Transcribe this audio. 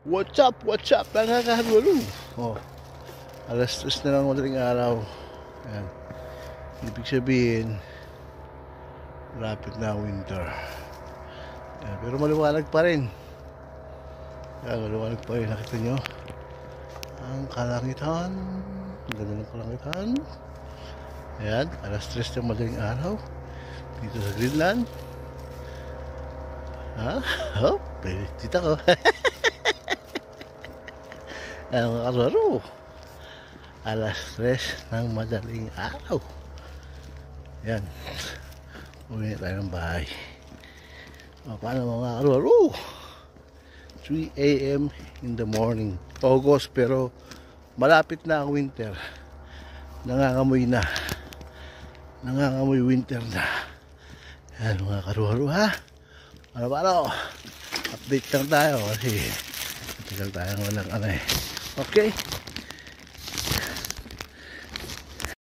What's up? What's up? Nakakahalulo. Oh, alas 3 na lang madaling araw. Ayan. Ibig sabihin, rapid na winter. Ayan. Pero maliwanag pa rin. Ayan, maliwanag pa rin. Nakita nyo? Ang kalangitan. Ang ganda ng kalangitan. Ayan, alas 3 na madaling araw. Dito sa Greenland. Ha? Oh, dito ko. Ang kararo, alas 3 ng madaling araw. Yan, uwi tayo ng bahay. O, paano mga kararo? 3 AM in the morning. August, pero malapit na ang winter. Nangangamoy na. Nangangamoy winter na. Yan mga kararo, ha? Paano? Update lang tayo kasi tagal tayo walang ano eh. Okay.